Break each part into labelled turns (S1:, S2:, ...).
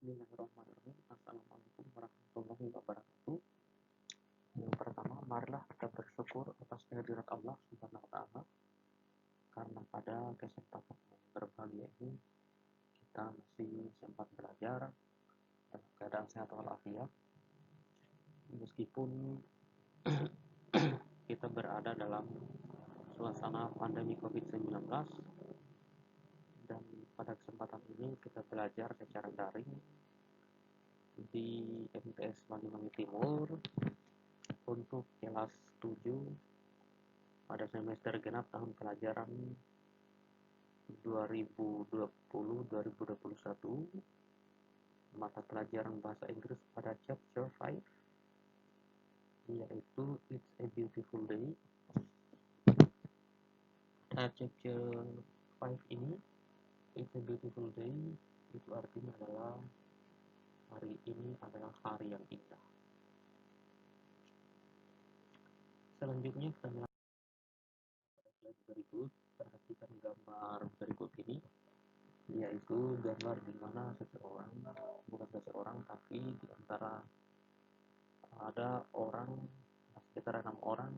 S1: Bismillahirrahmanirrahim. Assalamualaikum warahmatullahi wabarakatuh. Yang pertama, marilah kita bersyukur atas kehadirat Allah Subhanahu wa Ta'ala, karena pada kesempatan yang berbahagia ini kita masih sempat belajar dalam keadaan sehat walafiat, meskipun kita berada dalam suasana pandemi COVID-19, dan pada kesempatan ini kita belajar secara daring di MTS Banyuwangi Timur untuk kelas 7 pada semester genap tahun pelajaran 2020-2021, mata pelajaran bahasa Inggris pada chapter 5, yaitu It's a Beautiful Day. Chapter 5 ini, It's a Beautiful Day, itu artinya adalah hari ini adalah hari yang indah. Selanjutnya kita pada slide berikut, perhatikan gambar berikut ini, yaitu gambar di mana seseorang, bukan seseorang tapi di antara ada orang, sekitar 6 orang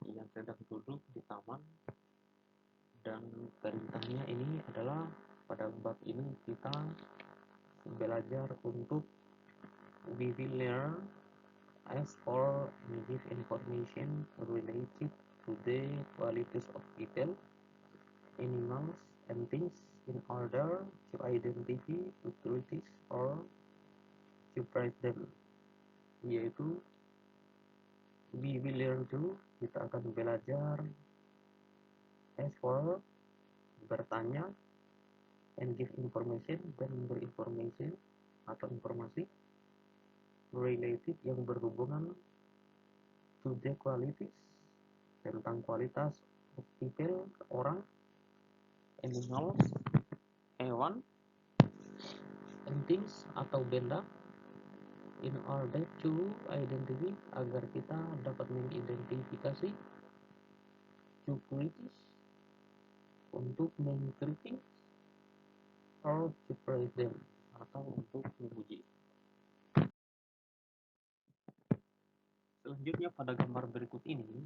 S1: yang sedang duduk di taman, dan perintahnya ini adalah pada bab ini kita belajar untuk we will learn as for and give information related to the qualities of people, animals, and things in order to identify authorities or to praise them, yaitu we will learn to, kita akan belajar as for, bertanya, and give information, dan berinformasi atau informasi related yang berhubungan to the qualities, tentang kualitas of people, orang, animals, hewan, and things atau benda, in order to identify, agar kita dapat mengidentifikasi, to critics, untuk mengkritik, or to praise them, atau untuk memuji. Selanjutnya pada gambar berikut ini,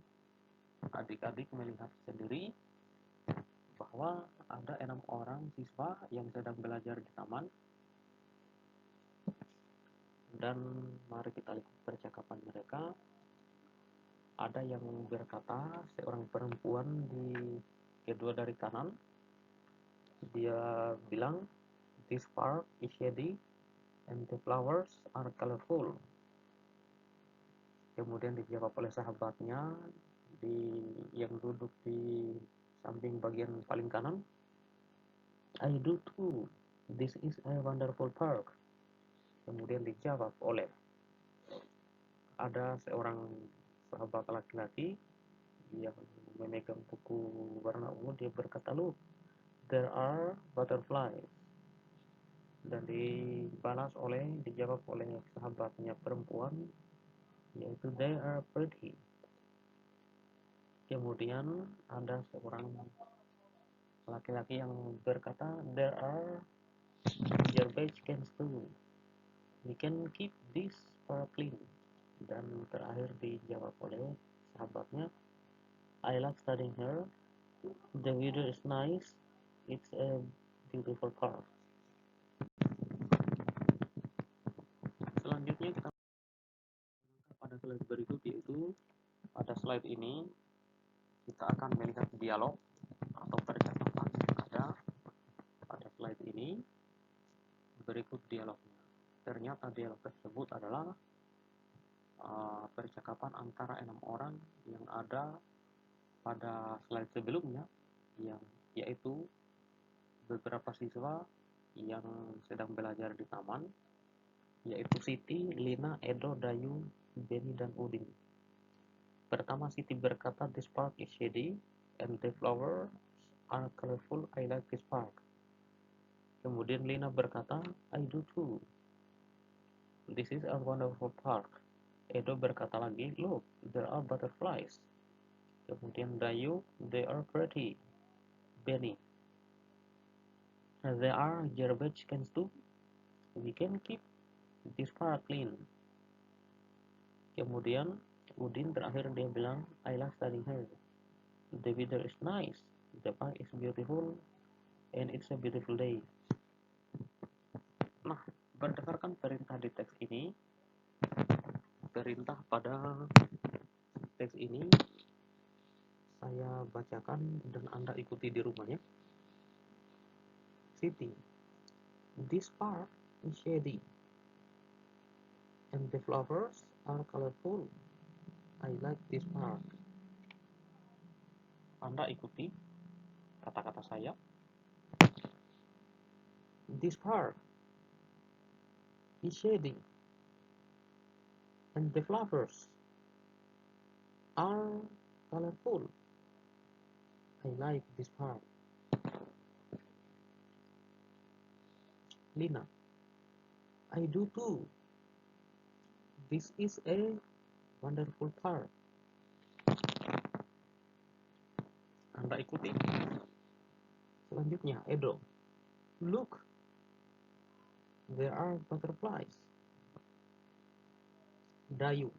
S1: adik-adik melihat sendiri bahwa ada 6 orang siswa yang sedang belajar di taman, dan mari kita lihat percakapan mereka. Ada yang berkata, seorang perempuan di kedua dari kanan, dia bilang, this park is shady and the flowers are colorful. Kemudian dijawab oleh sahabatnya yang duduk di samping bagian paling kanan, I do too, this is a wonderful park. Kemudian dijawab oleh ada seorang sahabat laki-laki yang memegang buku warna ungu, dia berkata, look, there are butterflies. Dan dijawab oleh sahabatnya perempuan, yaitu they are pretty. Kemudian ada seorang laki-laki yang berkata, there are garbage cans too, we can keep this park clean. Dan terakhir dijawab oleh sahabatnya, I like studying here, the weather is nice, it's a beautiful park. Selanjutnya kita pada slide berikut, yaitu pada slide ini kita akan melihat dialog atau percakapan yang ada pada slide ini. Berikut dialognya. Ternyata dialog tersebut adalah percakapan antara 6 orang yang ada pada slide sebelumnya, yaitu beberapa siswa yang sedang belajar di taman, yaitu Siti, Lina, Edo, Dayu, Beni, dan Udin. Pertama, Siti berkata, this park is shady and the flowers are colorful, I like this park. Kemudian Lina berkata, I do too, this is a wonderful park. Edo berkata lagi, look, there are butterflies. Kemudian Dayu, they are pretty. Benny, there are garbage cans too. We can keep this park clean. Kemudian Udin terakhir dia bilang, I like studying here. The weather is nice. The park is beautiful. And it's a beautiful day. Nah, berdasarkan perintah di teks ini, perintah pada teks ini saya bacakan dan Anda ikuti di rumahnya. City. This park is shady. And the flowers are colorful. I like this park. Anda ikuti kata-kata saya. This park is shady. And the flowers are colorful. I like this park. Lina. I do too. This is a wonderful park. Anda ikuti. Selanjutnya, Edo. Look, there are butterflies. Dayu.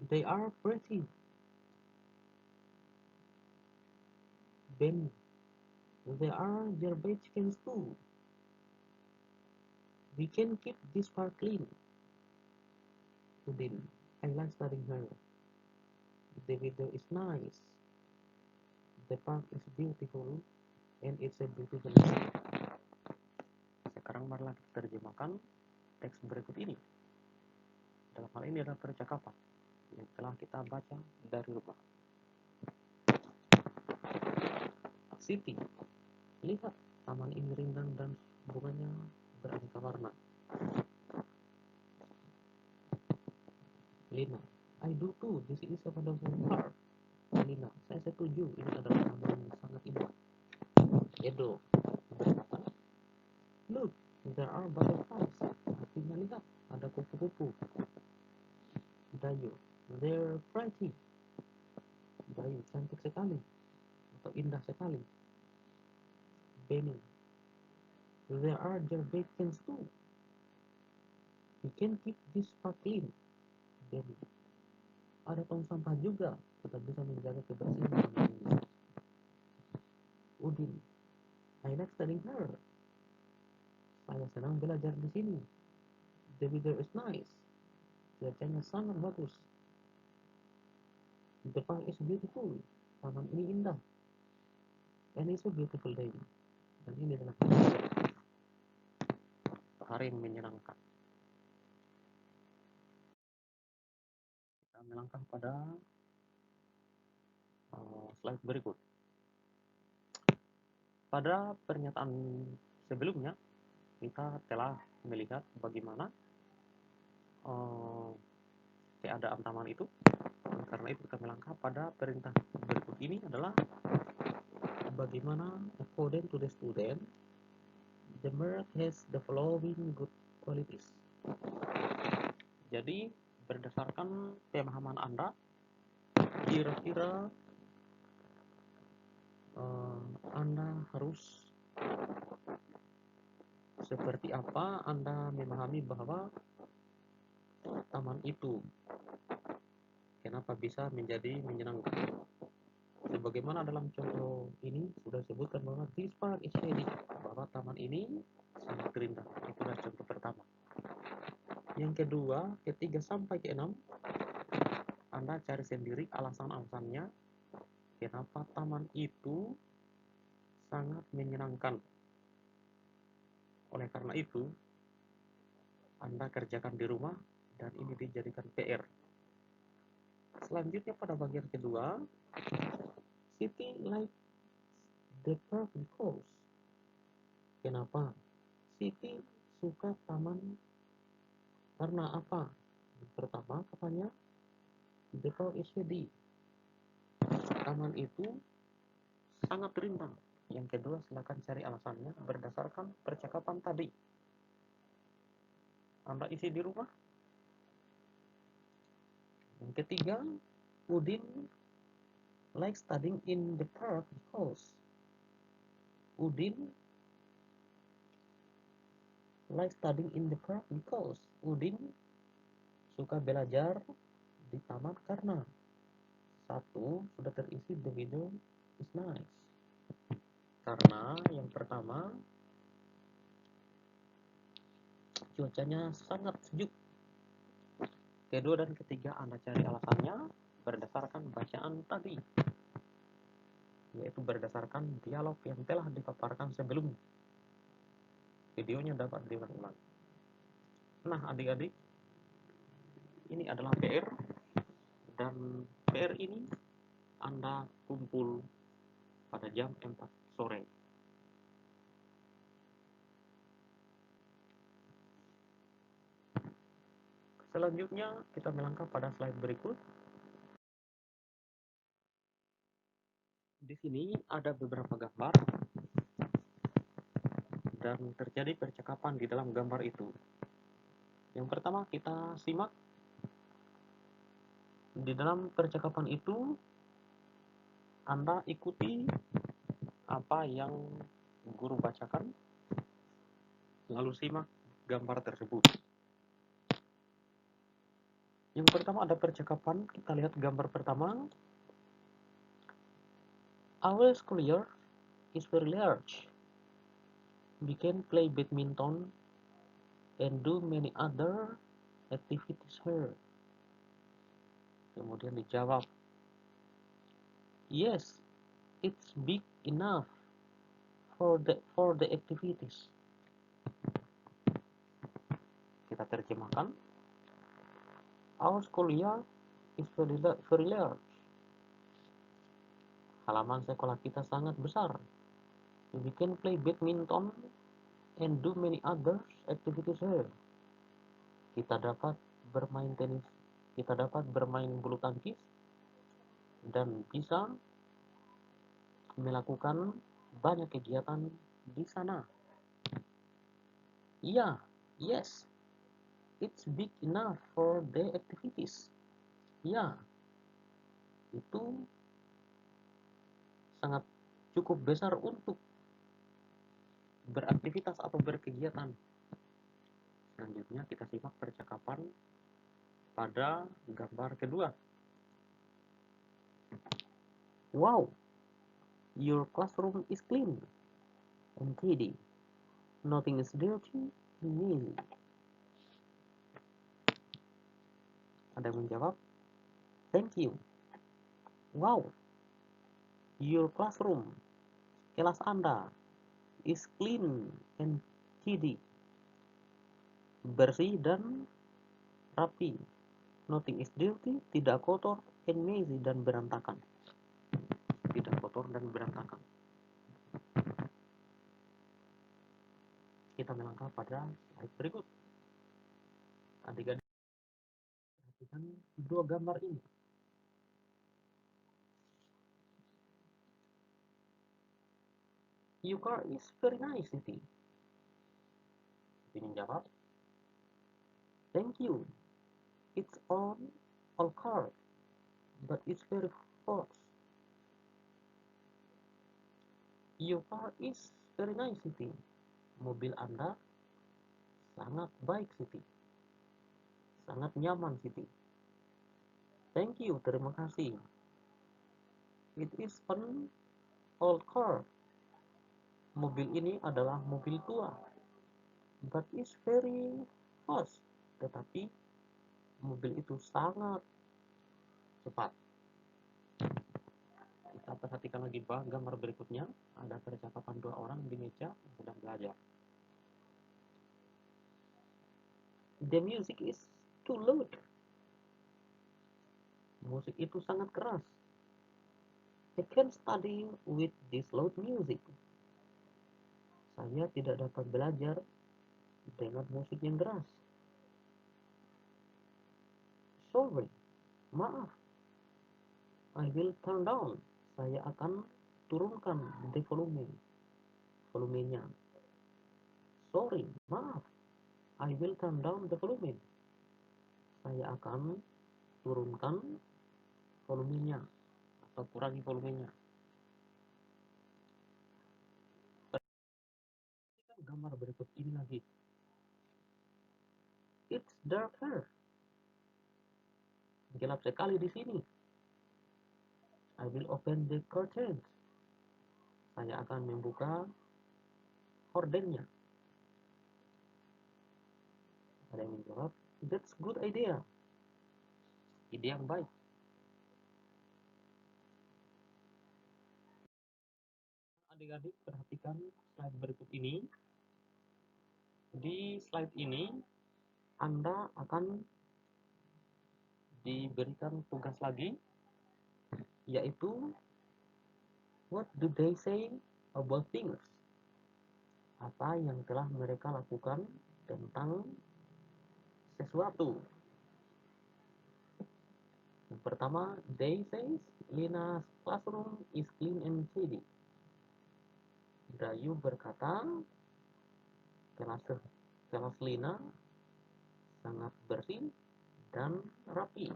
S1: They are pretty. Benny. There are garbage cans too. We can keep this park clean. Udin. I like studying here. The weather is nice. The park is beautiful. And it's a beautiful day. Sekarang marilah kita terjemahkan teks berikut ini. Dalam hal ini adalah percakapan yang telah kita baca dari rumah. Siti, lihat taman ini rindang dan bunganya beraneka warna. Lina, I do too. This is a wonderful park. Lina, saya setuju. Ini adalah taman yang sangat indah. Edo berkata, look, there are butterflies. Artinya lihat, ada kupu-kupu. Dayu, they're pretty. Dayu, cantik sekali atau indah sekali. Benny, there are garbage cans too. We can keep this park clean. Benny, ada tong sampah juga. Kita bisa menjaga kebersihan taman ini. Udin, I like studying here. Saya senang belajar di sini. The weather is nice. Cuacanya sangat bagus. The park is beautiful. Taman ini indah. And it's a beautiful day. Dan ini adalah hari yang menyenangkan. Kita melangkah pada slide berikut. Pada pernyataan sebelumnya, kita telah melihat bagaimana keadaan taman itu. Karena itu kita melangkah pada perintah berikut ini adalah bagaimana according to the student, the mirror has the following good qualities. Jadi berdasarkan pemahaman Anda, kira-kira Anda harus seperti apa Anda memahami bahwa taman itu kenapa bisa menjadi menyenangkan. Sebagaimana dalam contoh ini sudah disebutkan bahwa this park is shady, bahwa taman ini sangat rindang. Itulah contoh pertama. Yang kedua, ketiga sampai ke-6, Anda cari sendiri alasan-alasannya kenapa taman itu sangat menyenangkan. Oleh karena itu, Anda kerjakan di rumah dan ini dijadikan PR. Selanjutnya pada bagian kedua, Siti like the park because. Kenapa? Siti suka taman karena apa? Pertama katanya, the park is shady. Taman itu sangat rindang. Yang kedua, silakan cari alasannya berdasarkan percakapan tadi. Anda isi di rumah. Yang ketiga, Udin like studying in the park because Udin like studying in the park because Udin suka belajar di taman karena satu sudah terisi the weather is nice. Karena yang pertama cuacanya sangat sejuk. Kedua dan ketiga Anda cari alasannya berdasarkan bacaan tadi, yaitu berdasarkan dialog yang telah dipaparkan sebelumnya. Videonya dapat diulang-ulang. Nah adik-adik, ini adalah PR, dan PR ini Anda kumpul pada jam 4 sore. Selanjutnya kita melangkah pada slide berikut. Di sini ada beberapa gambar dan terjadi percakapan di dalam gambar itu. Yang pertama kita simak. Di dalam percakapan itu Anda ikuti apa yang guru bacakan, lalu simak gambar tersebut. Yang pertama ada percakapan, kita lihat gambar pertama. Our school year is very large. We can play badminton and do many other activities here. Kemudian dijawab, yes, it's big enough for the activities. Kita terjemahkan, our school year is very large. Halaman sekolah kita sangat besar. We can play badminton and do many other activities here. Kita dapat bermain tenis, kita dapat bermain bulu tangkis, dan bisa melakukan banyak kegiatan di sana. Iya, yes, it's big enough for the activities. Ya, itu sangat cukup besar untuk beraktivitas atau berkegiatan. Selanjutnya kita simak percakapan pada gambar kedua. Wow, your classroom is clean and tidy. Nothing is dirty and messy. Ada yang menjawab, thank you. Wow, your classroom, kelas Anda, is clean and tidy. Bersih dan rapi. Nothing is dirty, tidak kotor, and messy, dan berantakan. Tidak kotor dan berantakan. Kita melangkah pada slide berikut. Adik-adik perhatikan dua gambar ini. Your car is very nice, Siti. Siti menjawab, thank you. It's all car, but it's very fast. Your car is very nice, Siti. Mobil Anda sangat baik, Siti. Sangat nyaman, Siti. Thank you, terima kasih. It is an old car. Mobil ini adalah mobil tua. But it's very fast. Tetapi mobil itu sangat cepat. Kita perhatikan lagi gambar berikutnya. Ada percakapan dua orang di meja yang sedang belajar. The music is too loud. Musik itu sangat keras. I can't study with this loud music. Saya tidak dapat belajar dengan musik yang keras. Sorry, maaf. I will turn down. Saya akan turunkan the volumenya. Sorry, maaf. I will turn down the volume. Saya akan turunkan volumenya atau kurangi volumenya. Gambar berikut ini lagi. dark here. Gelap sekali di sini. I will open the curtains. Saya akan membuka hordennya. Ada yang menjawab, that's good idea. Ide yang baik. Adik-adik perhatikan slide berikut ini. Di slide ini Anda akan diberikan tugas lagi, yaitu what do they say about things? Apa yang telah mereka lakukan tentang sesuatu. Yang pertama, they says Lina's classroom is clean and tidy. Dayu berkata, kelas Lina sangat bersih dan rapi.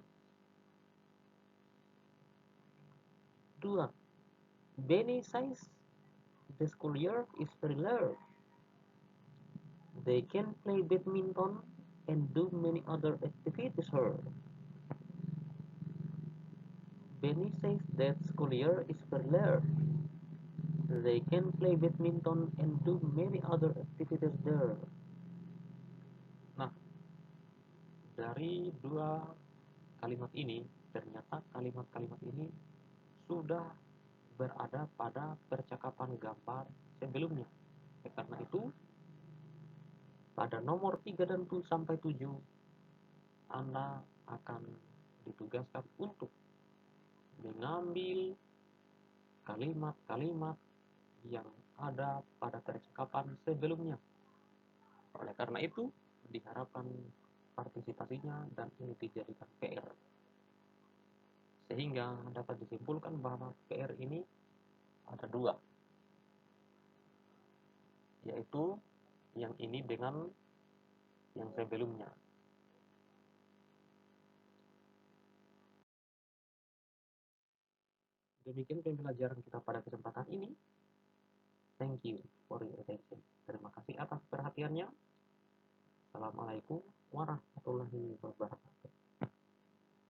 S1: 2. Benny says the school year is very large. They can play badminton and do many other activities here. Benny says that school year is very large. They can play badminton and do many other activities there. Nah, dari dua kalimat ini, ternyata kalimat-kalimat ini sudah berada pada percakapan gambar sebelumnya. Karena itu, pada nomor 3 dan 7 Anda akan ditugaskan untuk mengambil kalimat-kalimat yang ada pada percakapan sebelumnya. Oleh karena itu, diharapkan partisipasinya dan ini dijadikan PR. Sehingga dapat disimpulkan bahwa PR ini ada dua, yaitu yang ini dengan yang sebelumnya. Demikian pembelajaran kita pada kesempatan ini. Thank you for your attention. Terima kasih atas perhatiannya. Assalamualaikum warahmatullahi wabarakatuh.